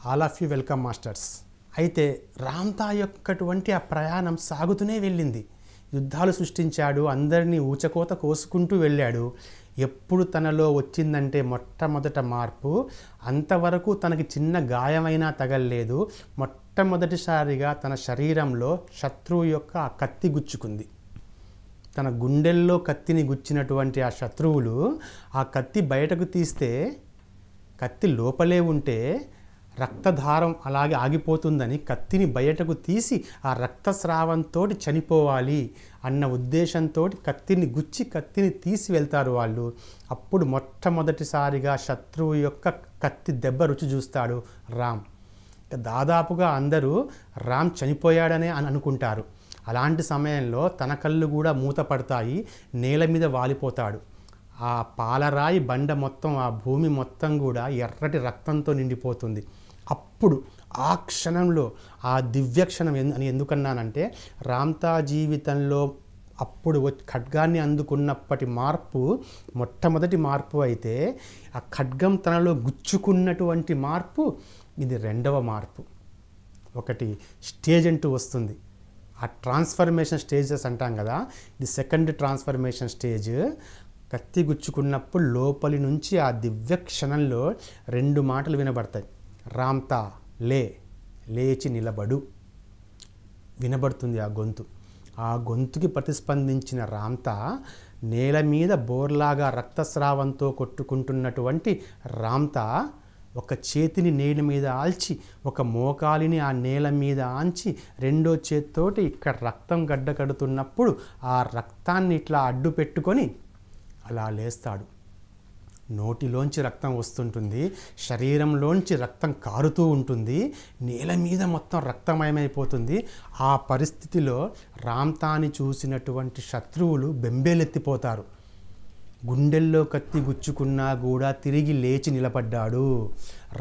All of you welcome masters. అయితే రామ్తా యొక్కటువంటి ఆ ప్రయాణం సాగుతూనే వెళ్ళింది. యుద్ధాలు సృష్టించాడు, అందరినీ ఊచకోత కోసుకుంటూ వెళ్ళాడు. ఎప్పుడు తనలో వచ్చిందంటే మొట్టమొదట మార్పు, అంతవరకు తనకి చిన్న గాయమైనా తగలలేదు. మొట్టమొదటిసారిగా తన శరీరంలో శత్రువు యొక్క ఆ కత్తి గుచ్చుకుంది. తన గుండెల్లో కత్తిని గుచ్చినటువంటి ఆ శత్రువులు ఆ కత్తి బయటకు తీస్తే, కత్తి లోపలే ఉంటే రక్తధారం అలాగే ఆగిపోతుందని కత్తిని బయటకు తీసి ఆ రక్తస్రావంతో చనిపోవాలి అన్న ఉద్దేశంతో కత్తిని గుచ్చి కత్తిని తీసి వెళ్తారు వాళ్ళు. అప్పుడు మొట్టమొదటిసారిగా శత్రువు యొక్క కత్తి దెబ్బ రుచి చూస్తాడు రామ్. దాదాపుగా అందరూ రామ్ చనిపోయాడనే అని అనుకుంటారు. అలాంటి సమయంలో తన కళ్ళు కూడా మూతపడతాయి, నేల మీద వాలిపోతాడు. ఆ పాలరాయి బండ మొత్తం, ఆ భూమి మొత్తం కూడా ఎర్రటి రక్తంతో నిండిపోతుంది. అప్పుడు ఆ క్షణంలో, ఆ దివ్యక్షణం అని ఎందుకన్నానంటే, రామ్తా జీవితంలో అప్పుడు ఖడ్గాన్ని అందుకున్నప్పటి మార్పు మొట్టమొదటి మార్పు అయితే, ఆ ఖడ్గం తనలో గుచ్చుకున్నటువంటి మార్పు ఇది రెండవ మార్పు. ఒకటి స్టేజ్ అంటూ వస్తుంది, ఆ ట్రాన్స్ఫర్మేషన్ స్టేజెస్ అంటాం కదా, ఇది సెకండ్ ట్రాన్స్ఫర్మేషన్ స్టేజ్. కత్తి గుచ్చుకున్నప్పుడు లోపలి నుంచి ఆ దివ్య క్షణంలో రెండు మాటలు వినబడతాయి. రామ్తా లేచి నిలబడు వినబడుతుంది ఆ గొంతు. ఆ గొంతుకి ప్రతిస్పందించిన రామ్తా నేల మీద బోర్లాగా రక్తస్రావంతో కొట్టుకుంటున్నటువంటి రామ్తా ఒక చేతిని నేల మీద ఆల్చి, ఒక మోకాలిని ఆ నేల మీద ఆంచి, రెండో చేత్తోటి ఇక్కడ రక్తం గడ్డ కడుతున్నప్పుడు ఆ రక్తాన్ని ఇట్లా అడ్డు పెట్టుకొని అలా లేస్తాడు. నోటిలోంచి రక్తం వస్తుంటుంది, శరీరంలోంచి రక్తం కారుతూ ఉంటుంది, నేల మీద మొత్తం రక్తమయమైపోతుంది. ఆ పరిస్థితిలో రామ్తాని చూసినటువంటి శత్రువులు బెంబేలెత్తిపోతారు. గుండెల్లో కత్తి గుచ్చుకున్నా కూడా తిరిగి లేచి నిలబడ్డాడు,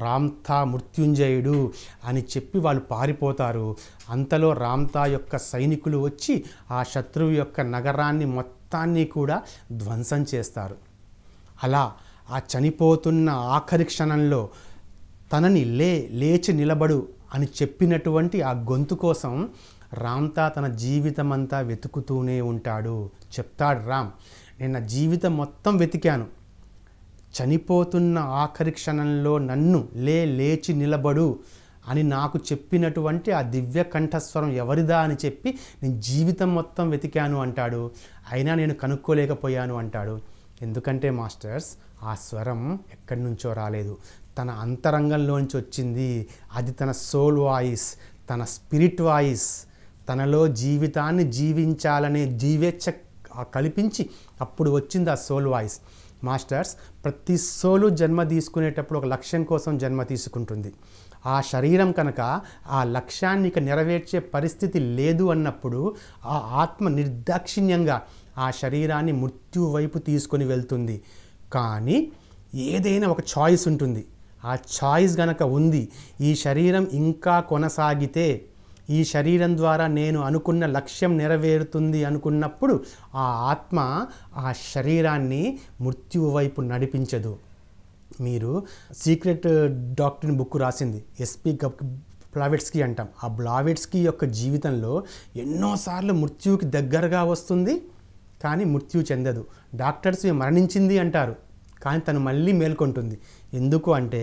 రామ్తా మృత్యుంజయుడు అని చెప్పి వాళ్ళు పారిపోతారు. అంతలో రామ్తా యొక్క సైనికులు వచ్చి ఆ శత్రువు యొక్క నగరాన్ని మొత్తాన్ని కూడా ధ్వంసం చేస్తారు. అలా ఆ చనిపోతున్న ఆఖరి క్షణంలో తనని లేచి నిలబడు అని చెప్పినటువంటి ఆ గొంతు కోసం రామ్తా తన జీవితం అంతా వెతుకుతూనే ఉంటాడు. చెప్తాడు రామ్, నేను నా జీవితం మొత్తం వెతికాను, చనిపోతున్న ఆఖరి క్షణంలో నన్ను లేచి నిలబడు అని నాకు చెప్పినటువంటి ఆ దివ్య కంఠస్వరం ఎవరిదా అని చెప్పి నేను జీవితం మొత్తం వెతికాను అంటాడు. అయినా నేను కనుక్కోలేకపోయాను అంటాడు. ఎందుకంటే మాస్టర్స్, ఆ స్వరం ఎక్కడి నుంచో రాలేదు, తన అంతరంగంలోంచి వచ్చింది. అది తన సోల్ వాయిస్, తన స్పిరిట్ వాయిస్. తనలో జీవితాన్ని జీవించాలనే జీవేచ్ఛ కల్పించి అప్పుడు వచ్చింది ఆ సోల్ వాయిస్. మాస్టర్స్, ప్రతి సోలు జన్మ తీసుకునేటప్పుడు ఒక లక్ష్యం కోసం జన్మ తీసుకుంటుంది. ఆ శరీరం కనుక ఆ లక్ష్యాన్ని ఇక నెరవేర్చే పరిస్థితి లేదు అన్నప్పుడు ఆ ఆత్మ నిర్దాక్షిణ్యంగా ఆ శరీరాన్ని మృత్యు వైపు తీసుకొని వెళ్తుంది. కానీ ఏదైనా ఒక చాయిస్ ఉంటుంది. ఆ చాయిస్ గనక ఉంది, ఈ శరీరం ఇంకా కొనసాగితే ఈ శరీరం ద్వారా నేను అనుకున్న లక్ష్యం నెరవేరుతుంది అనుకున్నప్పుడు ఆ ఆత్మ ఆ శరీరాన్ని మృత్యువు వైపు నడిపించదు. మీరు సీక్రెట్ డాక్టర్ బుక్ రాసింది ఎస్పి బ్లావెట్స్కీ అంటాం. ఆ బ్లావెట్స్కీ యొక్క జీవితంలో ఎన్నోసార్లు మృత్యువుకి దగ్గరగా వస్తుంది, కానీ మృత్యు చెందదు. డాక్టర్స్ మరణించింది అంటారు, కానీ తను మళ్ళీ మేల్కొంటుంది. ఎందుకు అంటే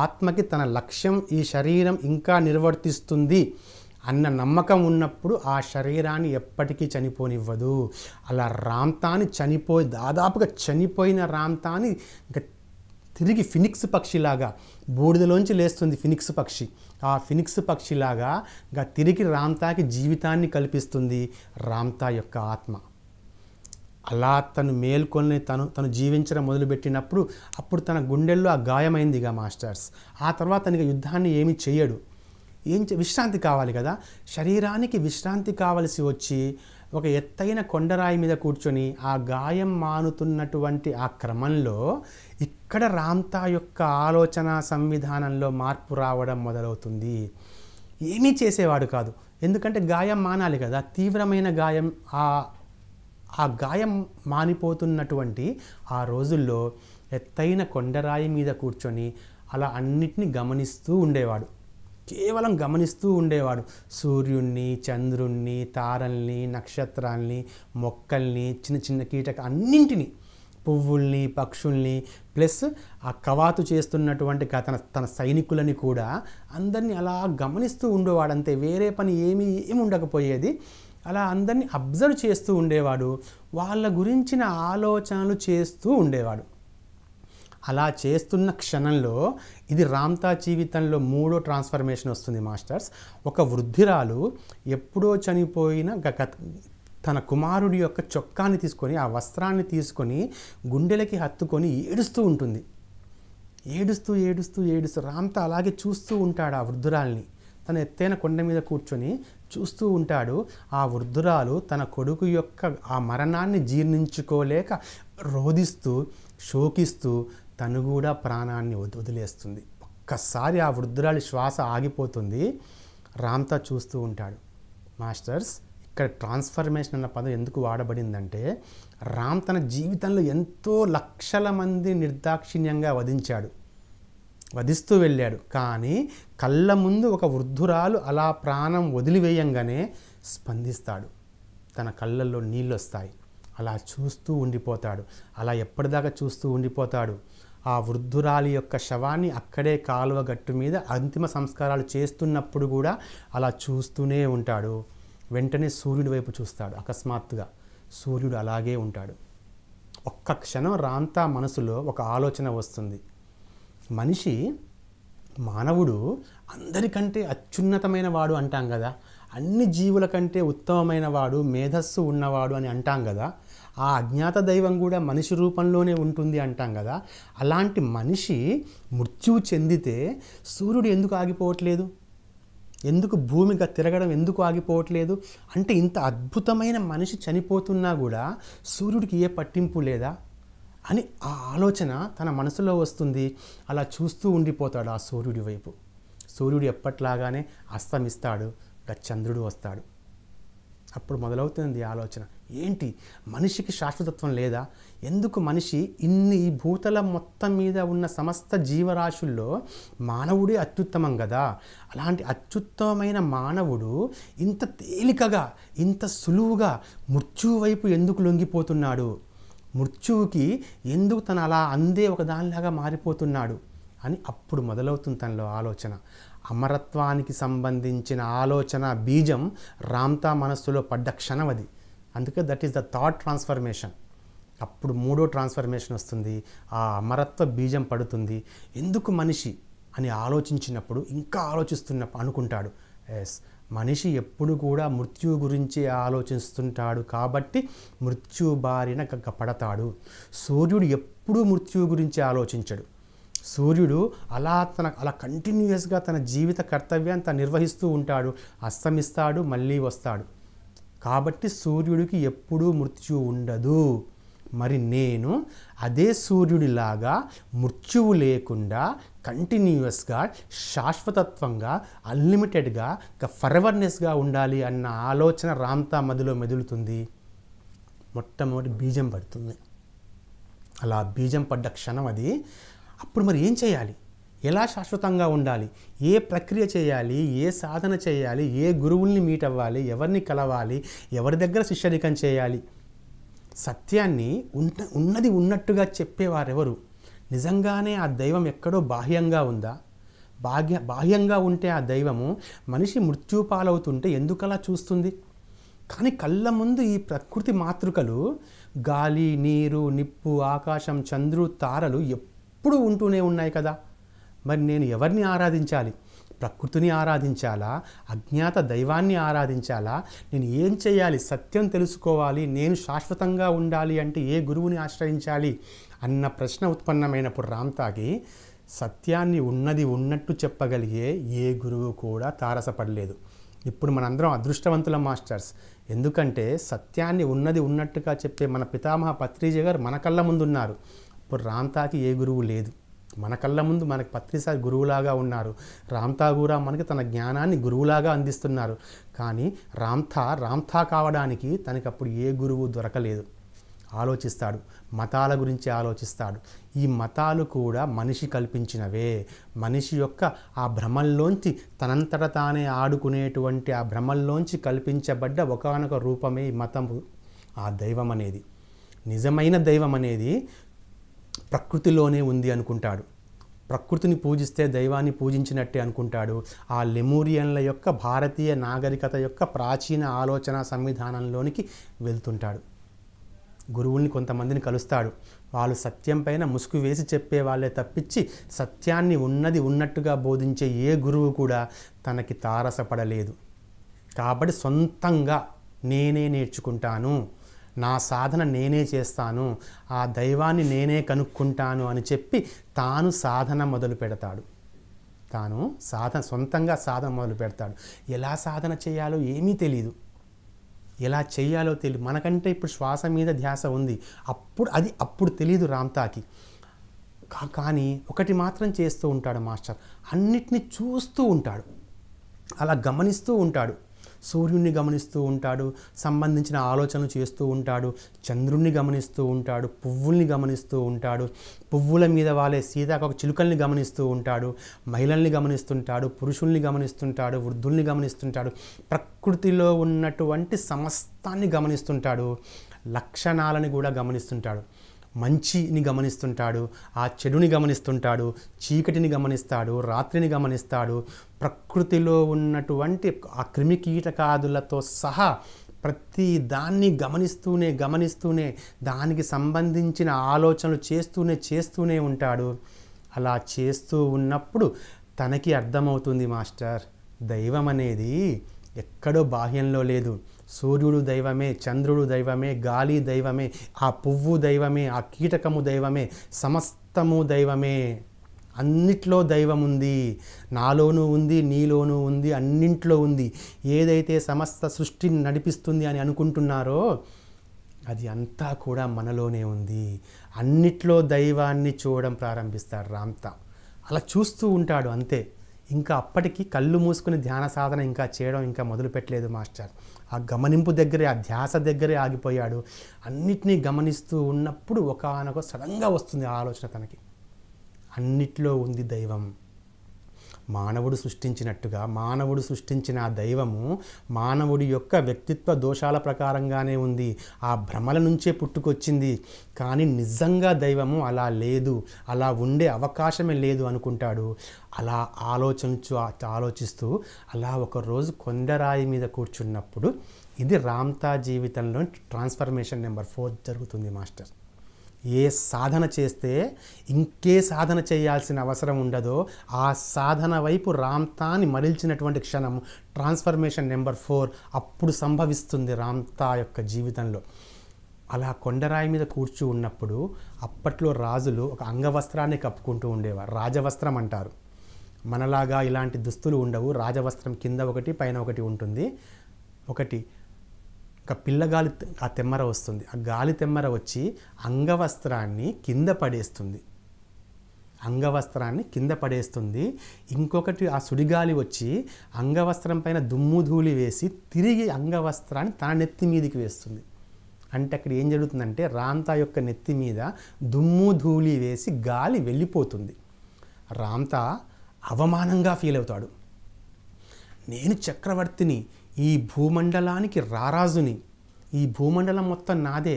ఆత్మకి తన లక్ష్యం ఈ శరీరం ఇంకా నిర్వర్తిస్తుంది అన్న నమ్మకం ఉన్నప్పుడు ఆ శరీరాన్ని ఎప్పటికీ చనిపోనివ్వదు. అలా రామ్తాని దాదాపుగా చనిపోయిన రామ్తాని ఇంకా తిరిగి ఫినిక్స్ పక్షిలాగా బూడిదలోంచి లేస్తుంది ఫినిక్స్ పక్షి. ఆ ఫినిక్స్ పక్షిలాగా ఇంకా తిరిగి రామ్తాకి జీవితాన్ని కల్పిస్తుంది రామ్తా యొక్క ఆత్మ. అలా తను మేల్కొని తను జీవించడం మొదలుపెట్టినప్పుడు అప్పుడు తన గుండెల్లో ఆ గాయమైందిగా మాస్టర్స్. ఆ తర్వాత తనకి యుద్ధాన్ని ఏమీ చేయడు. విశ్రాంతి కావాలి కదా, శరీరానికి విశ్రాంతి కావలసి వచ్చి ఒక ఎత్తైన కొండరాయి మీద కూర్చొని ఆ గాయం మానుతున్నటువంటి ఆ క్రమంలో ఇక్కడ రామ్తా యొక్క ఆలోచన సంవిధానంలో మార్పు రావడం మొదలవుతుంది. ఏమీ చేసేవాడు కాదు, ఎందుకంటే గాయం మానాలి కదా, తీవ్రమైన గాయం. ఆ గాయం మానిపోతున్నటువంటి ఆ రోజుల్లో ఎత్తైన కొండరాయి మీద కూర్చొని అలా అన్నిటినీ గమనిస్తూ ఉండేవాడు. కేవలం గమనిస్తూ ఉండేవాడు. సూర్యుణ్ణి, చంద్రుణ్ణి, తారల్ని, నక్షత్రాల్ని, మొక్కల్ని, చిన్న చిన్న కీటక అన్నింటినీ, పువ్వుల్ని, పక్షుల్ని, ప్లస్ ఆ కవాతు చేస్తున్నటువంటి తన సైనికులని కూడా అందరినీ అలా గమనిస్తూ ఉండేవాడు. అంతే, వేరే పని ఏమీ ఉండకపోయేది. అలా అందరినీ అబ్జర్వ్ చేస్తూ ఉండేవాడు. వాళ్ళ గురించిన ఆలోచనలు చేస్తూ ఉండేవాడు. అలా చేస్తున్న క్షణంలో ఇది రామ్తా జీవితంలో 3వ ట్రాన్స్ఫర్మేషన్ వస్తుంది మాస్టర్స్. ఒక వృద్ధిరాలు ఎప్పుడో చనిపోయిన తన కుమారుడి యొక్క చొక్కాని తీసుకొని, ఆ వస్త్రాన్ని తీసుకొని గుండెలకి హత్తుకొని ఏడుస్తూ ఉంటుంది. ఏడుస్తూ ఏడుస్తూ ఏడుస్తూ రామ్తా అలాగే చూస్తూ ఉంటాడు ఆ వృద్ధురాల్ని. తన ఎత్తైన కొండ మీద కూర్చొని చూస్తూ ఉంటాడు. ఆ వృద్ధురాలు తన కొడుకు యొక్క ఆ మరణాన్ని జీర్ణించుకోలేక రోదిస్తూ శోకిస్తూ తను కూడా ప్రాణాన్ని వదిలేస్తుంది. ఒక్కసారి ఆ వృద్ధురాలి శ్వాస ఆగిపోతుంది. రామ్తా చూస్తూ ఉంటాడు. మాస్టర్స్, ఇక్కడ ట్రాన్స్ఫర్మేషన్ అన్న పదం ఎందుకు వాడబడిందంటే, రామ్ తన జీవితంలో ఎంతో లక్షల మంది నిర్దాక్షిణ్యంగా వధిస్తూ వెళ్ళాడు. కానీ కళ్ళ ముందు ఒక వృద్ధురాలు అలా ప్రాణం వదిలివేయంగానే స్పందిస్తాడు. తన కళ్ళల్లో నీళ్ళు వస్తాయి. అలా చూస్తూ ఉండిపోతాడు. అలా ఎప్పటిదాకా చూస్తూ ఉండిపోతాడు. ఆ వృద్ధురాలి యొక్క శవాన్ని అక్కడే కాలువ గట్టు మీద అంతిమ సంస్కారాలు చేస్తున్నప్పుడు కూడా అలా చూస్తూనే ఉంటాడు. వెంటనే సూర్యుడి వైపు చూస్తాడు. అకస్మాత్తుగా సూర్యుడు అలాగే ఉంటాడు. ఒక్క క్షణం రామ్తా మనసులో ఒక ఆలోచన వస్తుంది. మనిషి, మానవుడు అందరికంటే అత్యున్నతమైన వాడు అంటాం కదా, అన్ని జీవుల కంటే ఉత్తమమైన వాడు, మేధస్సు ఉన్నవాడు అని అంటాం కదా. ఆ అజ్ఞాత దైవం కూడా మనిషి రూపంలోనే ఉంటుంది అంటాం కదా. అలాంటి మనిషి మృత్యువు చెందితే సూర్యుడు ఎందుకు ఆగిపోవట్లేదు? ఎందుకు భూమిగా తిరగడం ఎందుకు ఆగిపోవట్లేదు? అంటే ఇంత అద్భుతమైన మనిషి చనిపోతున్నా కూడా సూర్యుడికి ఏ పట్టింపు లేదా అని ఆ ఆలోచన తన మనసులో వస్తుంది. అలా చూస్తూ ఉండిపోతాడు ఆ సూర్యుడి వైపు. సూర్యుడు ఎప్పట్లాగానే అస్తమిస్తాడు. చంద్రుడు వస్తాడు. అప్పుడు మొదలవుతుంది ఆలోచన. ఏంటి, మనిషికి శాశ్వతత్వం లేదా? ఎందుకు మనిషి ఈ భూతల మొత్తం మీద ఉన్న సమస్త జీవరాశుల్లో మానవుడే అత్యుత్తమం కదా. అలాంటి అత్యుత్తమమైన మానవుడు ఇంత తేలికగా, ఇంత సులువుగా మృత్యువు వైపు ఎందుకు లొంగిపోతున్నాడు? మృత్యువుకి ఎందుకు తను అలా అందే ఒక దానిలాగా మారిపోతున్నాడు అని అప్పుడు మొదలవుతుంది తనలో ఆలోచన. అమరత్వానికి సంబంధించిన ఆలోచన బీజం రామ్తా మనస్సులో పడ్డ క్షణం అది. అందుకే that is the thought transformation. అప్పుడు 3వ ట్రాన్స్ఫర్మేషన్ వస్తుంది. ఆ అమరత్వ బీజం పడుతుంది. ఎందుకు మనిషి అని ఆలోచించినప్పుడు, ఇంకా ఆలోచిస్తున్నప్పుడు అనుకుంటాడు, ఎస్, మనిషి ఎప్పుడు కూడా మృత్యువు గురించి ఆలోచిస్తుంటాడు కాబట్టి మృత్యు బారిన పడతాడు. సూర్యుడు ఎప్పుడూ మృత్యువు గురించి ఆలోచించడు. సూర్యుడు అలా కంటిన్యూయస్గా తన జీవిత కర్తవ్యాన్ని తను నిర్వహిస్తూ ఉంటాడు. అస్తమిస్తాడు, మళ్ళీ వస్తాడు. కాబట్టి సూర్యుడికి ఎప్పుడూ మృత్యువు ఉండదు. మరి నేను అదే సూర్యుడిలాగా మృత్యువు లేకుండా కంటిన్యూయస్గా, శాశ్వతత్వంగా, అన్లిమిటెడ్గా, ఫరెవర్నెస్గా ఉండాలి అన్న ఆలోచన రామ్తా మదిలో మెదులుతుంది. మొట్టమొదటి బీజం పడుతుంది. అలా బీజం పడ్డ క్షణం అది. అప్పుడు మరి ఏం చేయాలి? ఎలా శాశ్వతంగా ఉండాలి? ఏ ప్రక్రియ చేయాలి? ఏ సాధన చేయాలి? ఏ గురువుల్ని మీట్ అవ్వాలి? ఎవరిని కలవాలి? ఎవరి దగ్గర శిష్యరికం చేయాలి? సత్యాన్ని ఉన్నది ఉన్నట్టుగా చెప్పేవారెవరు? నిజంగానే ఆ దైవం ఎక్కడో బాహ్యంగా ఉందా? బాహ్యంగా ఉంటే ఆ దైవము మనిషి మృత్యుపాలవుతుంటే ఎందుకలా చూస్తుంది? కానీ కళ్ళ ముందు ఈ ప్రకృతి మాతృకలు, గాలి, నీరు, నిప్పు, ఆకాశం, చంద్రుడు, తారలు ఎప్పుడూ ఉంటూనే ఉన్నాయి కదా. మరి నేను ఎవరిని ఆరాధించాలి? ప్రకృతిని ఆరాధించాలా? అజ్ఞాత దైవాన్ని ఆరాధించాలా? నేను ఏం చేయాలి? సత్యం తెలుసుకోవాలి, నేను శాశ్వతంగా ఉండాలి అంటే ఏ గురువుని ఆశ్రయించాలి అన్న ప్రశ్న ఉత్పన్నమైనప్పుడు రామ్తాకి సత్యాన్ని ఉన్నది ఉన్నట్టు చెప్పగలిగే ఏ గురువు కూడా తారసపడలేదు. ఇప్పుడు మనందరం అదృష్టవంతుల మాస్టర్స్. ఎందుకంటే సత్యాన్ని ఉన్నది ఉన్నట్టుగా చెప్పే మన పితామహ పత్రిజీ గారు మన కళ్ళ ముందు ఉన్నారు. ఇప్పుడు రామ్తాకి ఏ గురువు లేదు. మన కళ్ళ ముందు మనకి పత్రిసారి గురువులాగా ఉన్నారు. రామ్తా కూడా మనకి తన జ్ఞానాన్ని గురువులాగా అందిస్తున్నారు. కానీ రామ్తా కావడానికి తనకి అప్పుడు ఏ గురువు దొరకలేదు. ఆలోచిస్తాడు, మతాల గురించి ఆలోచిస్తాడు. ఈ మతాలు కూడా మనిషి కల్పించినవే. మనిషి యొక్క ఆ భ్రమల్లోంచి తనంతట తానే ఆడుకునేటువంటి ఆ భ్రమల్లోంచి కల్పించబడ్డ ఒకానొక రూపమే ఈ మతము, ఆ దైవం అనేది. నిజమైన దైవం అనేది ప్రకృతిలోనే ఉంది అనుకుంటాడు. ప్రకృతిని పూజిస్తే దైవాన్ని పూజించినట్టే అనుకుంటాడు. ఆ లెమూరియన్ల యొక్క భారతీయ నాగరికత యొక్క ప్రాచీన ఆలోచన సంవిధానంలోనికి వెళ్తుంటాడు. గురువుల్ని కొంతమందిని కలుస్తాడు. వాళ్ళు సత్యం పైన ముసుగు వేసి చెప్పే వాళ్ళే తప్పించి సత్యాన్ని ఉన్నది ఉన్నట్టుగా బోధించే ఏ గురువు కూడా తనకి తారసపడలేదు. కాబట్టి సొంతంగా నేనే నేర్చుకుంటాను, నా సాధన నేనే చేస్తాను, ఆ దైవాన్ని నేనే కనుక్కుంటాను అని చెప్పి తాను సాధన మొదలు పెడతాడు. సొంతంగా సాధన మొదలు పెడతాడు. ఎలా సాధన చేయాలో ఏమీ తెలియదు, ఎలా చేయాలో తెలియదు. మనకంటే ఇప్పుడు శ్వాస మీద ధ్యాస ఉంది, అప్పుడు తెలియదు రామ్తాకి. కానీ ఒకటి మాత్రం చేస్తూ ఉంటాడు మాస్టర్, అన్నిటినీ చూస్తూ ఉంటాడు, అలా గమనిస్తూ ఉంటాడు. సూర్యుడిని గమనిస్తూ ఉంటాడు, సంబంధించిన ఆలోచనలు చేస్తూ ఉంటాడు, చంద్రుణ్ణి గమనిస్తూ ఉంటాడు, పువ్వుల్ని గమనిస్తూ ఉంటాడు, పువ్వుల మీద వాలే సీతాకోక చిలుకల్ని గమనిస్తూ ఉంటాడు, మహిళల్ని గమనిస్తుంటాడు, పురుషుల్ని గమనిస్తుంటాడు, వృద్ధుల్ని గమనిస్తుంటాడు, ప్రకృతిలో ఉన్నటువంటి సమస్తాన్ని గమనిస్తుంటాడు, లక్షణాలని కూడా గమనిస్తుంటాడు. మంచిని గమనిస్తుంటాడు, ఆ చెడుని గమనిస్తుంటాడు, చీకటిని గమనిస్తాడు, రాత్రిని గమనిస్తాడు. ప్రకృతిలో ఉన్నటువంటి ఆ క్రిమికీటకాదులతో సహా ప్రతి దాన్ని గమనిస్తూనే దానికి సంబంధించిన ఆలోచనలు చేస్తూనే ఉంటాడు. అలా చేస్తూ ఉన్నప్పుడు తనకి అర్థమవుతుంది మాస్టర్, దైవం అనేది ఎక్కడో బాహ్యంలో లేదు. సూర్యుడు దైవమే, చంద్రుడు దైవమే, గాలి దైవమే, ఆ పువ్వు దైవమే, ఆ కీటకము దైవమే, సమస్తము దైవమే. అన్నిట్లో దైవం ఉంది, నాలోనూ ఉంది, నీలోనూ ఉంది, అన్నింట్లో ఉంది. ఏదైతే సమస్త సృష్టిని నడిపిస్తుంది అని అనుకుంటున్నారో అది అంతా కూడా మనలోనే ఉంది. అన్నిట్లో దైవాన్ని చూడడం ప్రారంభిస్తాడు రామ్తా. అలా చూస్తూ ఉంటాడు అంతే. ఇంకా అప్పటికి కళ్ళు మూసుకుని ధ్యాన సాధన ఇంకా చేయడం ఇంకా మొదలు పెట్టలేదు మాస్టర్. ఆ గమనింపు దగ్గరే, ఆ ధ్యాస దగ్గరే ఆగిపోయాడు. అన్నిటినీ గమనిస్తూ ఉన్నప్పుడు ఒకానొక సడన్గా వస్తుంది ఆ ఆలోచన తనకి, అన్నిట్లో ఉంది దైవం. మానవుడు సృష్టించినట్టుగా మానవుడు సృష్టించిన ఆ దైవము మానవుడి యొక్క వ్యక్తిత్వ దోషాల ప్రకారంగానే ఉంది, ఆ భ్రమల నుంచే పుట్టుకొచ్చింది. కానీ నిజంగా దైవము అలా లేదు, అలా ఉండే అవకాశమే లేదు అనుకుంటాడు. అలా ఆలోచిస్తూ అలా ఒకరోజు కొండరాయి మీద కూర్చున్నప్పుడు, ఇది రామ్తా జీవితంలో ట్రాన్స్ఫర్మేషన్ నెంబర్ 4 జరుగుతుంది మాస్టర్. ఏ సాధన చేస్తే ఇంకే సాధన చేయాల్సిన అవసరం ఉండదో ఆ సాధన వైపు రామ్తాని మరల్చినటువంటి క్షణం ట్రాన్స్ఫర్మేషన్ నెంబర్ 4 అప్పుడు సంభవిస్తుంది రామ్తా యొక్క జీవితంలో. అలా కొండరాయి మీద ఉన్నప్పుడు అప్పట్లో రాజులు ఒక అంగవస్త్రాన్ని కప్పుకుంటూ ఉండేవారు, రాజవస్త్రం అంటారు. మనలాగా ఇలాంటి దుస్తులు ఉండవు, రాజవస్త్రం కింద ఒకటి పైన ఒకటి ఉంటుంది. ఒక పిల్లగాలి ఆ తెమ్మర వస్తుంది, ఆ గాలి తెమ్మర వచ్చి అంగవస్త్రాన్ని కింద పడేస్తుంది. ఇంకొకటి ఆ సుడిగాలి వచ్చి అంగవస్త్రం పైన దుమ్ము ధూళి వేసి తిరిగి అంగవస్త్రాన్ని తన నెత్తి మీదకి వేస్తుంది. అంటే అక్కడ ఏం జరుగుతుందంటే రామ్తా యొక్క నెత్తి మీద దుమ్ము ధూళి వేసి గాలి వెళ్ళిపోతుంది. రామ్తా అవమానంగా ఫీల్ అవుతాడు. నేను చక్రవర్తిని, ఈ భూమండలానికి రారాజుని, ఈ భూమండలం మొత్తం నాదే,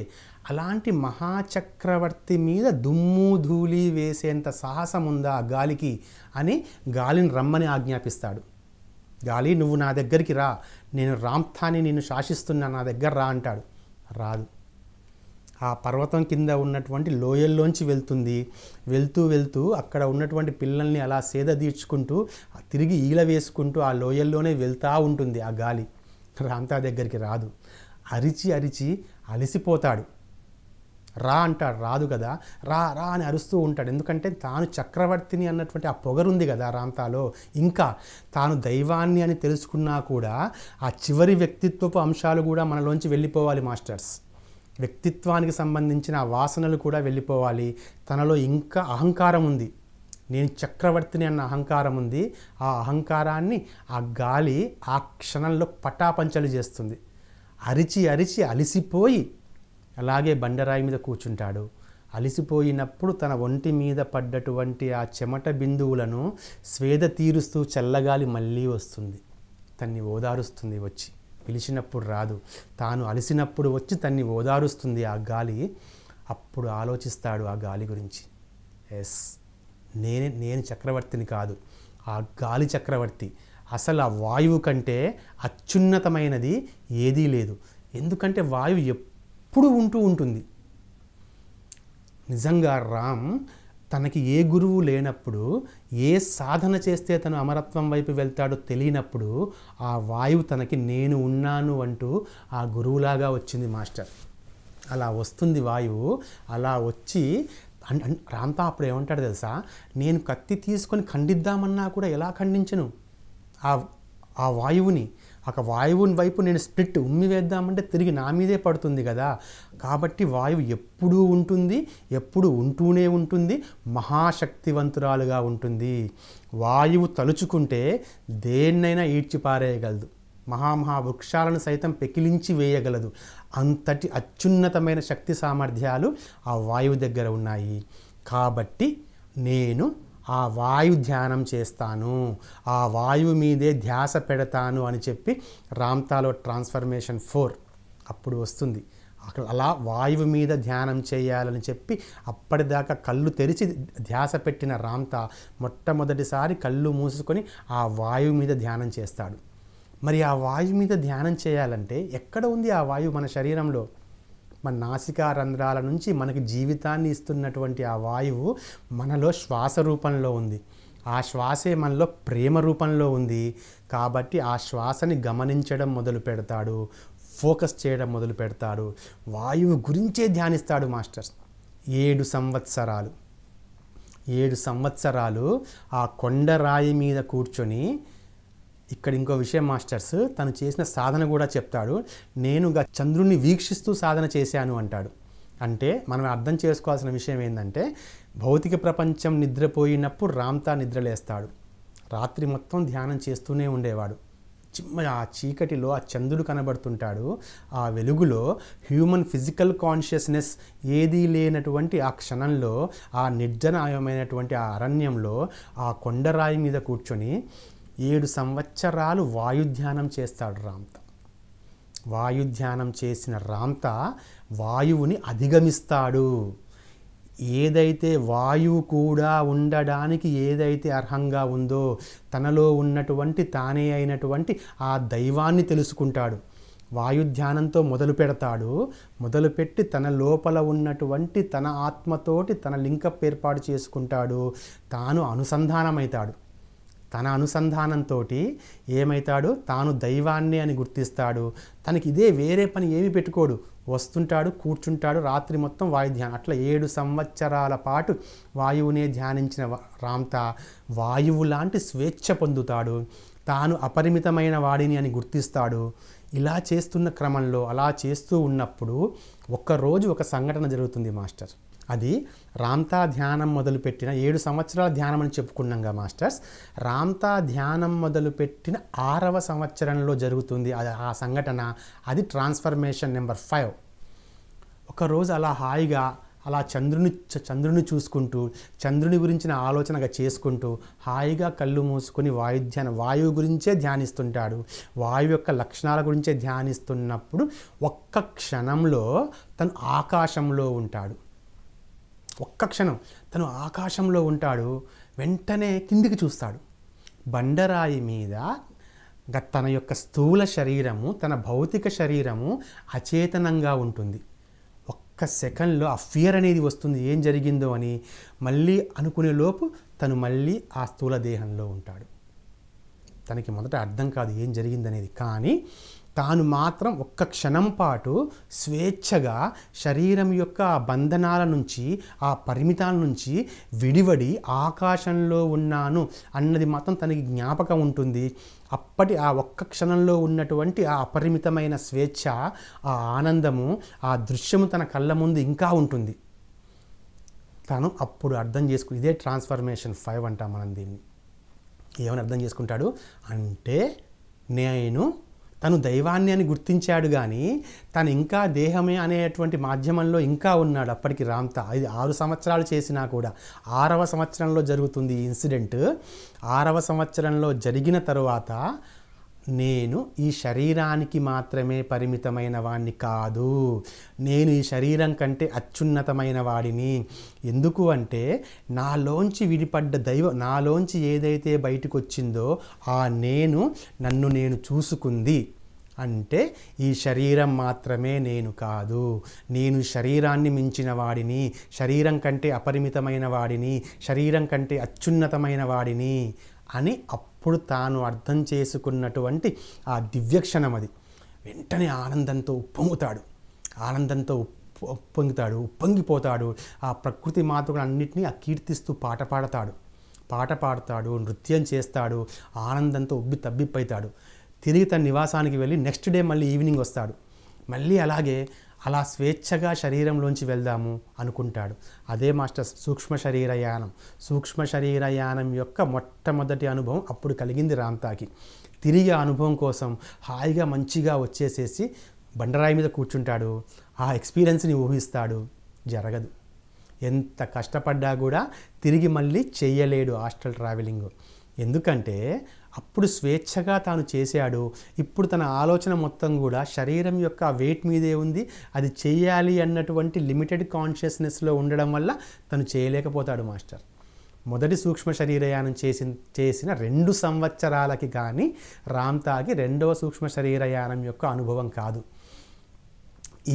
అలాంటి మహాచక్రవర్తి మీద దుమ్ము ధూళి వేసేంత సాహసం ఉందా గాలికి అని గాలిని రమ్మని ఆజ్ఞాపిస్తాడు. గాలి నువ్వు నా దగ్గరికి రా, నేను రామ్తాని నిన్ను శాసిస్తున్నా, నా దగ్గర రా అంటాడు. రాదు. ఆ పర్వతం కింద ఉన్నటువంటి లోయల్లోంచి వెళ్తూ అక్కడ ఉన్నటువంటి పిల్లల్ని అలా సేద తీర్చుకుంటూ తిరిగి ఈల వేసుకుంటూ ఆ లోయల్లోనే వెళ్తూ ఉంటుంది ఆ గాలి. రామ్తా దగ్గరికి రాదు. అరిచి అలసిపోతాడు. రా అంటాడు, రాదు కదా, రా అని అరుస్తూ ఉంటాడు. ఎందుకంటే తాను చక్రవర్తిని అన్నటువంటి ఆ పొగరుంది కదా రామ్తాలో. ఇంకా తాను దైవాన్ని అని తెలుసుకున్నా కూడా ఆ చివరి వ్యక్తిత్వపు అంశాలు కూడా మనలోంచి వెళ్ళిపోవాలి మాస్టర్స్. వ్యక్తిత్వానికి సంబంధించిన వాసనలు కూడా వెళ్ళిపోవాలి. తనలో ఇంకా అహంకారం ఉంది, నేను చక్రవర్తిని అన్న అహంకారం ఉంది. ఆ అహంకారాన్ని ఆ గాలి ఆ క్షణంలో పటాపంచలు చేస్తుంది. అరిచి అలిసిపోయి అలాగే బండరాయి మీద కూర్చుంటాడు. అలిసిపోయినప్పుడు తన ఒంటి మీద పడ్డటువంటి ఆ చెమట బిందువులను స్వేద తీరుస్తూ చల్లగాలి మళ్ళీ వస్తుంది, తన్ని ఓదారుస్తుంది. వచ్చి పిలిచినప్పుడు రాదు, తాను అలిసినప్పుడు వచ్చి తన్ని ఓదారుస్తుంది ఆ గాలి. అప్పుడు ఆలోచిస్తాడు ఆ గాలి గురించి. ఎస్, నేను చక్రవర్తిని కాదు, ఆ గాలి చక్రవర్తి. అసలు ఆ వాయువు కంటే అత్యున్నతమైనది ఏదీ లేదు. ఎందుకంటే వాయువు ఎప్పుడు ఉంటూ ఉంటుంది. నిజంగా రామ్ తనకి ఏ గురువు లేనప్పుడు, ఏ సాధన చేస్తే తను అమరత్వం వైపు వెళ్తాడో తెలియనప్పుడు ఆ వాయువు తనకి నేను ఉన్నాను అంటూ ఆ గురువులాగా వచ్చింది మాస్టర్. అలా వస్తుంది వాయువు. అలా వచ్చి రామ్తా అప్పుడు ఏమంటాడు తెలుసా, నేను కత్తి తీసుకొని ఖండిద్దామన్నా కూడా ఎలా ఖండించను ఆ వాయువుని. ఒక వాయువుని వైపు నేను స్ప్లిట్ ఉమ్మి వేద్దామంటే తిరిగి నా మీదే పడుతుంది కదా. కాబట్టి వాయువు ఎప్పుడూ ఉంటుంది, ఎప్పుడు ఉంటూనే ఉంటుంది, మహాశక్తివంతురాలుగా ఉంటుంది. వాయువు తలుచుకుంటే దేన్నైనా ఈడ్చిపారేయగలదు, మహావృక్షాలను సైతం పెకిలించి వేయగలదు. అంతటి అత్యున్నతమైన శక్తి సామర్థ్యాలు ఆ వాయువు దగ్గర ఉన్నాయి. కాబట్టి నేను ఆ వాయు ధ్యానం చేస్తాను, ఆ వాయువు మీదే ధ్యాస పెడతాను అని చెప్పి రామ్తాలో ట్రాన్స్ఫర్మేషన్ 4 అప్పుడు వస్తుంది. అలా వాయువు మీద ధ్యానం చేయాలని చెప్పి అప్పటిదాకా కళ్ళు తెరిచి ధ్యాస పెట్టిన రామ్తా మొట్టమొదటిసారి కళ్ళు మూసుకొని ఆ వాయువు మీద ధ్యానం చేస్తాడు. మరి ఆ వాయువు మీద ధ్యానం చేయాలంటే ఎక్కడ ఉంది ఆ వాయువు? మన శరీరంలో, మన నాసికా రంధ్రాల నుంచి మనకి జీవితాన్ని ఇస్తున్నటువంటి ఆ వాయువు మనలో శ్వాస రూపంలో ఉంది. ఆ శ్వాసే మనలో ప్రేమ రూపంలో ఉంది. కాబట్టి ఆ శ్వాసని గమనించడం మొదలు పెడతాడు, ఫోకస్ చేయడం మొదలు పెడతాడు, వాయువు గురించే ధ్యానిస్తాడు మాస్టర్స్. 7 సంవత్సరాలు ఆ కొండరాయి మీద కూర్చొని, ఇక్కడ ఇంకో విషయం మాస్టర్స్, తను చేసిన సాధన కూడా చెప్తాడు. నేనుగా చంద్రుణ్ణి వీక్షిస్తూ సాధన చేశాను అంటాడు. అంటే మనం అర్థం చేసుకోవాల్సిన విషయం ఏంటంటే, భౌతిక ప్రపంచం నిద్రపోయినప్పుడు రామ్తా నిద్రలేస్తాడు. రాత్రి మొత్తం ధ్యానం చేస్తూనే ఉండేవాడు. ఆ చీకటిలో ఆ చంద్రుడు కనబడుతుంటాడు. ఆ వెలుగులో హ్యూమన్ ఫిజికల్ కాన్షియస్నెస్ ఏదీ లేనటువంటి ఆ క్షణంలో, ఆ నిర్జనమైనటువంటి ఆ అరణ్యంలో ఆ కొండరాయి మీద కూర్చొని 7 సంవత్సరాలు వాయుధ్యానం చేస్తాడు రామ్తా. వాయుధ్యానం చేసిన రామ్తా వాయువుని అధిగమిస్తాడు. ఏదైతే వాయువు కూడా ఉండడానికి ఏదైతే అర్హంగా ఉందో, తనలో ఉన్నటువంటి తానే అయినటువంటి ఆ దైవాన్ని తెలుసుకుంటాడు. వాయుధ్యానంతో మొదలు పెడతాడు. మొదలుపెట్టి తన లోపల ఉన్నటువంటి తన ఆత్మతోటి తన లింకప్ ఏర్పాటు చేసుకుంటాడు. తాను అనుసంధానమవుతాడు. తన అనుసంధానంతో ఏమవుతాడు, తాను దైవాన్ని అని గుర్తిస్తాడు. తనకి ఇదే వేరే పని ఏమి పెట్టుకోడు, వస్తుంటాడు, కూర్చుంటాడు, రాత్రి మొత్తం వాయుధ్యానం. అట్లా 7 సంవత్సరాల పాటు వాయువునే ధ్యానించిన రామ్తా వాయువు లాంటి స్వేచ్ఛ పొందుతాడు. తాను అపరిమితమైన వాడిని అని గుర్తిస్తాడు. ఇలా చేస్తున్న క్రమంలో, అలా చేస్తూ ఉన్నప్పుడు ఒక్కరోజు ఒక సంఘటన జరుగుతుంది మాస్టర్. అది రామ్తా ధ్యానం మొదలుపెట్టిన 7 సంవత్సరాల ధ్యానం అని చెప్పుకున్నాంగా మాస్టర్స్. రామ్తా ధ్యానం మొదలుపెట్టిన 6వ సంవత్సరంలో జరుగుతుంది ఆ సంఘటన. అది ట్రాన్స్ఫర్మేషన్ నెంబర్ 5. ఒకరోజు అలా హాయిగా అలా చంద్రుని చూసుకుంటూ, చంద్రుని గురించిన ఆలోచనగా చేసుకుంటూ హాయిగా కళ్ళు మూసుకొని వాయువు గురించే ధ్యానిస్తుంటాడు. వాయువు యొక్క లక్షణాల గురించే ధ్యానిస్తున్నప్పుడు ఒక్క క్షణంలో తను ఆకాశంలో ఉంటాడు. ఒక్క క్షణం తను ఆకాశంలో ఉంటాడు. వెంటనే కిందికి చూస్తాడు. బండరాయి మీద తన యొక్క స్థూల శరీరము, తన భౌతిక శరీరము అచేతనంగా ఉంటుంది. ఒక్క సెకండ్లో ఆ ఫియర్ అనేది వస్తుంది, ఏం జరిగిందో అని. మళ్ళీ అనుకునే లోపు తను మళ్ళీ ఆ స్థూల దేహంలో ఉంటాడు. తనకి మొదట అర్థం కాదు ఏం జరిగిందనేది. కానీ తాను మాత్రం ఒక్క క్షణం పాటు స్వేచ్ఛగా శరీరం యొక్క ఆ బంధనాల నుంచి, ఆ పరిమితాల నుంచి విడివడి ఆకాశంలో ఉన్నాను అన్నది మాత్రం తనకి జ్ఞాపకం ఉంటుంది. అప్పటి ఆ ఒక్క క్షణంలో ఉన్నటువంటి ఆ అపరిమితమైన స్వేచ్ఛ, ఆ ఆనందము, ఆ దృశ్యము తన కళ్ళ ముందు ఇంకా ఉంటుంది. తను అప్పుడు అర్థం చేసుకుని, ఇదే ట్రాన్స్ఫర్మేషన్ 5 అంటాం మనం దీన్ని. ఏమని అర్థం చేసుకుంటాడు అంటే, నేను తను దైవాన్ని అని గుర్తించాడు కానీ తను ఇంకా దేహమే అనేటువంటి మాధ్యమంలో ఇంకా ఉన్నాడు. అప్పటికి రామ్తా 6 సంవత్సరాలు చేసినా కూడా 6వ సంవత్సరంలో జరుగుతుంది ఈ ఇన్సిడెంట్. 6వ సంవత్సరంలో జరిగిన తరువాత నేను ఈ శరీరానికి మాత్రమే పరిమితమైన వాడిని కాదు, నేను ఈ శరీరం కంటే అత్యున్నతమైన వాడిని. ఎందుకు అంటే నాలోంచి విడిపడ్డ దైవం, నాలోంచి ఏదైతే బయటకు వచ్చిందో ఆ నన్ను నేను చూసుకుంది. అంటే ఈ శరీరం మాత్రమే నేను కాదు, నేను శరీరాన్ని మించిన వాడిని, శరీరం కంటే అపరిమితమైన వాడిని, శరీరం కంటే అత్యున్నతమైన వాడిని అని అప్పుడు తాను అర్థం చేసుకున్నటువంటి ఆ దివ్యక్షణం అది. వెంటనే ఆనందంతో ఉప్పొంగిపోతాడు. ఆ ప్రకృతి మాతృలను అన్నింటినీ కీర్తిస్తూ పాట పాడతాడు, నృత్యం చేస్తాడు, ఆనందంతో తబ్బిబ్బవుతాడు. తిరిగి తన నివాసానికి వెళ్ళి నెక్స్ట్ డే మళ్ళీ ఈవినింగ్ వస్తాడు. మళ్ళీ అలా స్వేచ్ఛగా శరీరంలోంచి వెళ్దాము అనుకుంటాడు. అదే మాస్టర్ సూక్ష్మ శరీరయానం యొక్క మొట్టమొదటి అనుభవం అప్పుడు కలిగింది రామ్తాకి. తిరిగి ఆ అనుభవం కోసం హాయిగా మంచిగా వచ్చేసేసి బండరాయి మీద కూర్చుంటాడు. ఆ ఎక్స్పీరియన్స్ని ఊహిస్తాడు, జరగదు. ఎంత కష్టపడ్డా కూడా తిరిగి మళ్ళీ చెయ్యలేడు ఆస్ట్రల్ ట్రావెలింగ్. ఎందుకంటే అప్పుడు స్వేచ్ఛగా తాను చేశాడు. ఇప్పుడు తన ఆలోచన మొత్తం కూడా శరీరం యొక్క వెయిట్ మీదే ఉంది. అది చేయాలి అన్నటువంటి లిమిటెడ్ కాన్షియస్నెస్లో ఉండడం వల్ల తను చేయలేకపోతాడు మాస్టర్. మొదటి సూక్ష్మ శరీరయానం చేసిన 2 సంవత్సరాలకి కానీ రామ్తాకి 2వ సూక్ష్మ శరీరయానం యొక్క అనుభవం కాదు.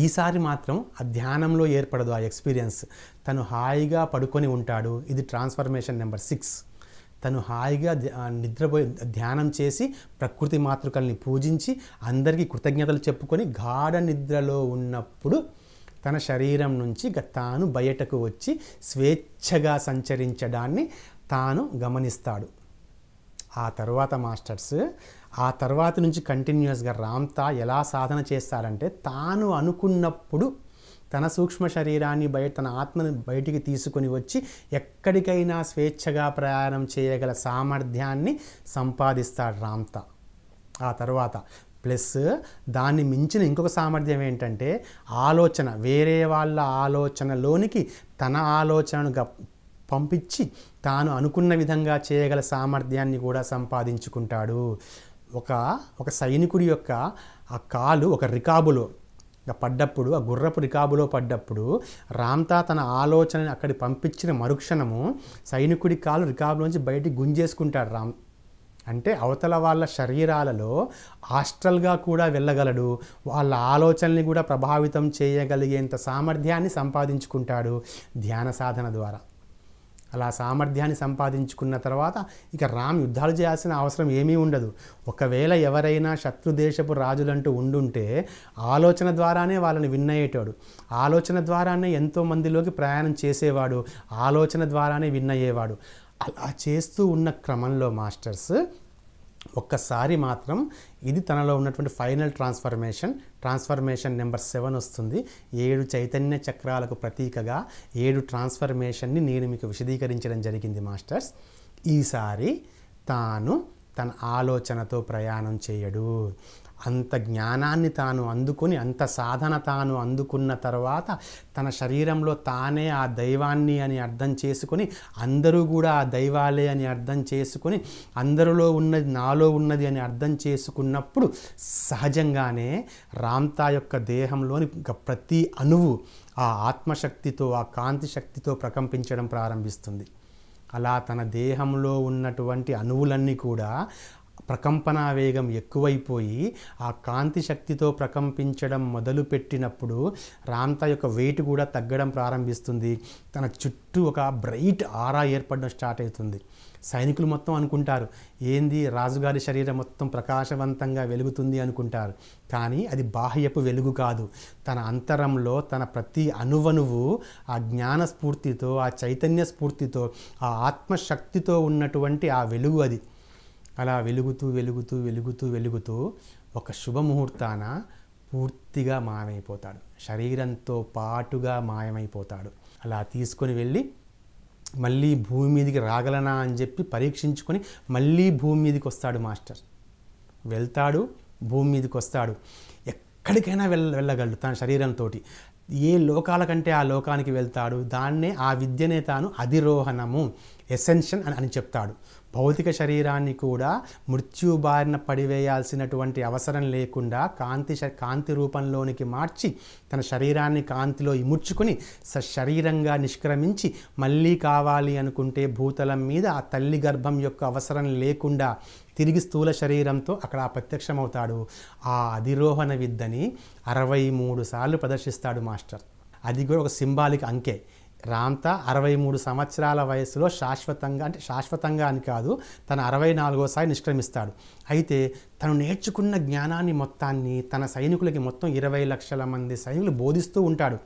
ఈసారి మాత్రం ఆ ధ్యానంలో ఏర్పడదు ఆ ఎక్స్పీరియన్స్. తను హాయిగా పడుకొని ఉంటాడు. ఇది ట్రాన్స్ఫర్మేషన్ నెంబర్ 6. తను హాయిగా నిద్రపోయి ధ్యానం చేసి ప్రకృతి మాతృకల్ని పూజించి అందరికీ కృతజ్ఞతలు చెప్పుకొని గాఢ నిద్రలో ఉన్నప్పుడు తన శరీరం నుంచి తాను బయటకు వచ్చి స్వేచ్ఛగా సంచరించడాన్ని తాను గమనిస్తాడు. ఆ తర్వాత మాస్టర్స్ ఆ తర్వాత నుంచి కంటిన్యూస్గా రామ్తా ఎలా సాధన చేస్తారంటే తాను అనుకున్నప్పుడు తన సూక్ష్మ శరీరాన్ని తన ఆత్మను బయటికి తీసుకొని వచ్చి ఎక్కడికైనా స్వేచ్ఛగా ప్రయాణం చేయగల సామర్థ్యాన్ని సంపాదిస్తాడు రామ్తా. ఆ తర్వాత ప్లస్ దాన్ని మించిన ఇంకొక సామర్థ్యం ఏంటంటే ఆలోచన, వేరే వాళ్ళ ఆలోచనలోనికి తన ఆలోచనను పంపించి తాను అనుకున్న విధంగా చేయగల సామర్థ్యాన్ని కూడా సంపాదించుకుంటాడు. ఒక సైనికుడి యొక్క ఆ కాలు ఒక రికాబులో పడ్డప్పుడు, ఆ గుర్రపు రికాబులో పడ్డప్పుడు రామ్తా తన ఆలోచనని అక్కడికి పంపించిన మరుక్షణము సైనికుడి కాలు రికాబులోంచి బయటికి గుంజేసుకుంటాడు అంటే అవతల వాళ్ళ శరీరాలలో ఆస్ట్రల్గా కూడా వెళ్ళగలడు, వాళ్ళ ఆలోచనల్ని కూడా ప్రభావితం చేయగలిగేంత సామర్థ్యాన్ని సంపాదించుకుంటాడు ధ్యాన సాధన ద్వారా. అలా సామర్థ్యాన్ని సంపాదించుకున్న తర్వాత ఇక రామ్ యుద్ధాలు చేయాల్సిన అవసరం ఏమీ ఉండదు. ఒకవేళ ఎవరైనా శత్రుదేశపు రాజులంటూ ఉండుంటే ఆలోచన ద్వారానే వాళ్ళని విన్నయ్యేటాడు, ఆలోచన ద్వారానే ఎంతో మందిలోకి ప్రయాణం చేసేవాడు, ఆలోచన ద్వారానే విన్నయ్యేవాడు. అలా చేస్తూ ఉన్న క్రమంలో మాస్టర్స్ ఒక్కసారి మాత్రం ఇది తనలో ఉన్నటువంటి ఫైనల్ ట్రాన్స్ఫర్మేషన్ నెంబర్ 7 వస్తుంది. 7 చైతన్య చక్రాలకు ప్రతీకగా 7 ట్రాన్స్ఫర్మేషన్ని నేను మీకు విశదీకరించడం జరిగింది మాస్టర్స్. ఈసారి తాను తన ఆలోచనతో ప్రయాణం చేయడు. అంత జ్ఞానాన్ని తాను అందుకొని, అంత సాధన తాను అందుకున్న తర్వాత తన శరీరంలో తానే ఆ దైవాన్ని అని అర్థం చేసుకొని, అందరూ కూడా ఆ దైవాలే అని అర్థం చేసుకొని, అందరిలో ఉన్నది నాలో ఉన్నది అని అర్థం చేసుకున్నప్పుడు సహజంగానే రామ్తా యొక్క దేహంలోని ప్రతి అణువు ఆ ఆత్మశక్తితో, ఆ కాంతి శక్తితో ప్రకంపించడం ప్రారంభిస్తుంది. అలా తన దేహంలో ఉన్నటువంటి అణువులన్నీ కూడా ప్రకంపన వేగం ఎక్కువైపోయి ఆ కాంతి శక్తితో ప్రకంపించడం మొదలుపెట్టినప్పుడు రామ్తా యొక్క వెయిట్ కూడా తగ్గడం ప్రారంభిస్తుంది. తన చుట్టూ ఒక బ్రైట్ ఆరా ఏర్పడడం స్టార్ట్ అవుతుంది. సైనికులు మొత్తం అనుకుంటారు, ఏంది రాజుగారి శరీరం మొత్తం ప్రకాశవంతంగా వెలుగుతుంది అనుకుంటారు. కానీ అది బాహ్యపు వెలుగు కాదు. తన అంతరంలో తన ప్రతి అణువణువు ఆ జ్ఞాన స్ఫూర్తితో, ఆ చైతన్య స్ఫూర్తితో, ఆ ఆత్మశక్తితో ఉన్నటువంటి ఆ వెలుగు అది. అలా వెలుగుతూ ఒక శుభముహూర్తాన పూర్తిగా మాయమైపోతాడు, శరీరంతో పాటుగా మాయమైపోతాడు. అలా తీసుకొని వెళ్ళి మళ్ళీ భూమి మీదకి రాగలనా అని చెప్పి పరీక్షించుకొని మళ్ళీ భూమి మీదకి వస్తాడు మాస్టర్. వెళ్తాడు, భూమి మీదకి వస్తాడు. ఎక్కడికైనా వెళ్ళగలడు తన శరీరంతో. ఏ లోకాల కంటే ఆ లోకానికి వెళ్తాడు. దాన్నే ఆ విద్యనే తాను అధిరోహణము, ఎసెన్షన్ అని చెప్తాడు. భౌతిక శరీరాన్ని కూడా మృత్యు బారిన పడివేయాల్సినటువంటి అవసరం లేకుండా కాంతి రూపంలోనికి మార్చి తన శరీరాన్ని కాంతిలో ఇముడ్చుకొని శరీరంగా నిష్క్రమించి మళ్ళీ కావాలి అనుకుంటే భూతలం మీద ఆ తల్లి గర్భం యొక్క అవసరం లేకుండా తిరిగి స్థూల శరీరంతో అక్కడ ప్రత్యక్షమవుతాడు. ఆ అధిరోహణ విద్యని 63 సార్లు ప్రదర్శిస్తాడు మాస్టర్. అది కూడా ఒక సింబాలిక్ అంకె. రామ్తా 63 సంవత్సరాల వయసులో శాశ్వతంగా అని కాదు, తన 64వసారి నిష్క్రమిస్తాడు. అయితే తను నేర్చుకున్న జ్ఞానాన్ని మొత్తాన్ని తన సైనికులకి మొత్తం 20 లక్షల మంది సైనికులు బోధిస్తూ ఉంటాడు.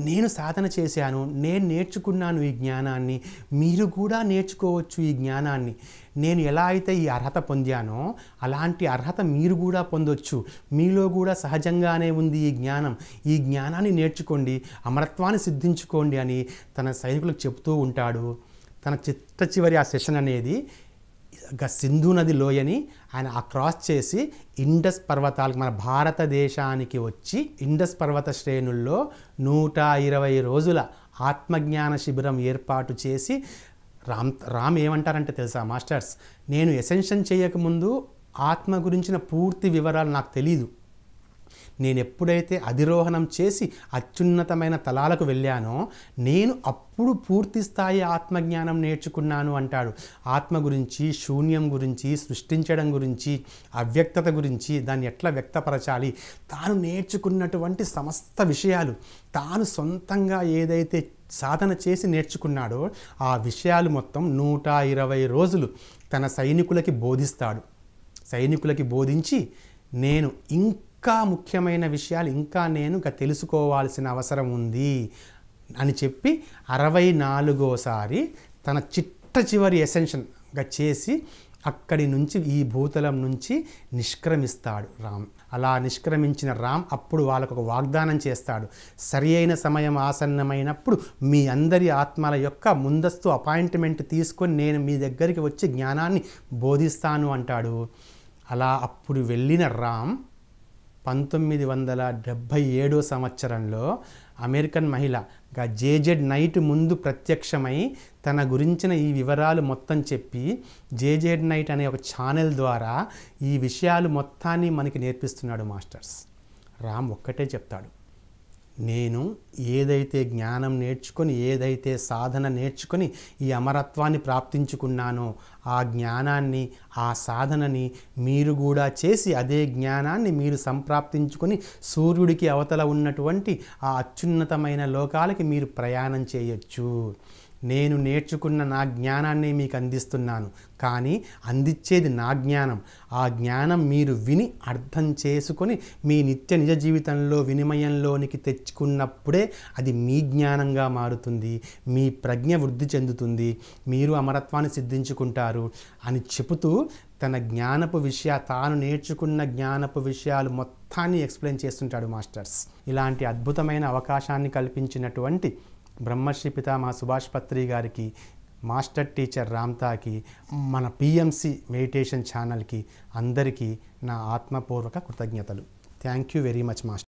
నేను సాధన చేశాను, నేను నేర్చుకున్నాను ఈ జ్ఞానాన్ని, మీరు కూడా నేర్చుకోవచ్చు ఈ జ్ఞానాన్ని. నేను ఎలా అయితే ఈ అర్హత పొందానో అలాంటి అర్హత మీరు కూడా పొందొచ్చు. మీలో కూడా సహజంగానే ఉంది ఈ జ్ఞానం. ఈ జ్ఞానాన్ని నేర్చుకోండి, అమరత్వాన్ని సిద్ధించుకోండి అని తన సైనికులకు చెప్తూ ఉంటాడు. తన చివరి ఆ సెషన్ అనేది సింధు నది లోయని ఆయన క్రాస్ చేసి ఇండస్ పర్వతాలకు, మన భారతదేశానికి వచ్చి ఇండస్ పర్వత శ్రేణుల్లో 120 రోజుల ఆత్మజ్ఞాన శిబిరం ఏర్పాటు చేసి రామ్ ఏమంటారంటే తెలుసా మాస్టర్స్, నేను ఎసెన్షన్ చేయకముందు ఆత్మ గురించిన పూర్తి వివరాలు నాకు తెలీదు. నేను ఎప్పుడైతే అధిరోహణం చేసి అత్యున్నతమైన తలాలకు వెళ్ళానో నేను అప్పుడు పూర్తి స్థాయి ఆత్మజ్ఞానం నేర్చుకున్నాను అంటాడు. ఆత్మ గురించి, శూన్యం గురించి, సృష్టించడం గురించి, అవ్యక్తత గురించి, దాన్ని ఎట్లా వ్యక్తపరచాలి, తాను నేర్చుకున్నటువంటి సమస్త విషయాలు తాను సొంతంగా ఏదైతే సాధన చేసి నేర్చుకున్నాడో ఆ విషయాలు మొత్తం 120 రోజులు తన సైనికులకి బోధిస్తాడు. సైనికులకి బోధించి నేను ఇంకా ముఖ్యమైన విషయాలు ఇంకా నేను తెలుసుకోవాల్సిన అవసరం ఉంది అని చెప్పి 64వసారి తన చివరి ఎసెన్షన్గా చేసి అక్కడి నుంచి ఈ భూతలం నుంచి నిష్క్రమిస్తాడు రామ్. అలా నిష్క్రమించిన రామ్ అప్పుడు వాళ్ళకు ఒక వాగ్దానం చేస్తాడు. సరి అయిన సమయం ఆసన్నమైనప్పుడు మీ అందరి ఆత్మల యొక్క ముందస్తు అపాయింట్మెంట్ తీసుకొని నేను మీ దగ్గరికి వచ్చి జ్ఞానాన్ని బోధిస్తాను అంటాడు. అలా అప్పుడు వెళ్ళిన రామ్ 1977 సంవత్సరంలో అమెరికన్ మహిళగా జేజెడ్ నైట్ ముందు ప్రత్యక్షమై తన గురించిన ఈ వివరాలు మొత్తం చెప్పి జేజెడ్ నైట్ అనే ఒక ఛానల్ ద్వారా ఈ విషయాలు మొత్తాన్ని మనకి నేర్పిస్తున్నాడు మాస్టర్స్. రామ్ ఒక్కటే చెప్తాడు, నేను ఏదైతే జ్ఞానం నేర్చుకొని, ఏదైతే సాధన నేర్చుకొని ఈ అమరత్వాన్ని ప్రాప్తించుకున్నానో ఆ జ్ఞానాన్ని, ఆ సాధనని మీరు కూడా చేసి అదే జ్ఞానాన్ని మీరు సంప్రాప్తించుకొని సూర్యుడికి అవతల ఉన్నటువంటి ఆ అత్యున్నతమైన లోకాలకి మీరు ప్రయాణం చేయొచ్చు. నేను నేర్చుకున్న నా జ్ఞానాన్ని మీకు అందిస్తున్నాను, కానీ అందించేది నా జ్ఞానం. ఆ జ్ఞానం మీరు విని అర్థం చేసుకొని మీ నిత్య నిజ జీవితంలో వినిమయంలోనికి తెచ్చుకున్నప్పుడే అది మీ జ్ఞానంగా మారుతుంది, మీ ప్రజ్ఞ వృద్ధి చెందుతుంది, మీరు అమరత్వాన్ని సిద్ధించుకుంటారు అని చెబుతూ తన తాను నేర్చుకున్న జ్ఞానపు విషయాలు మొత్తాన్ని ఎక్స్ప్లెయిన్ చేస్తుంటాడు మాస్టర్స్. ఇలాంటి అద్భుతమైన అవకాశాన్ని కల్పించినటువంటి బ్రహ్మశ్రీ పితామహ సుభాష్ పత్రి గారికి, మాస్టర్ టీచర్ రామ్తాకి, మన పిఎంసి మెడిటేషన్ ఛానల్కి అందరికీ నా ఆత్మపూర్వక కృతజ్ఞతలు. Thank you very much master.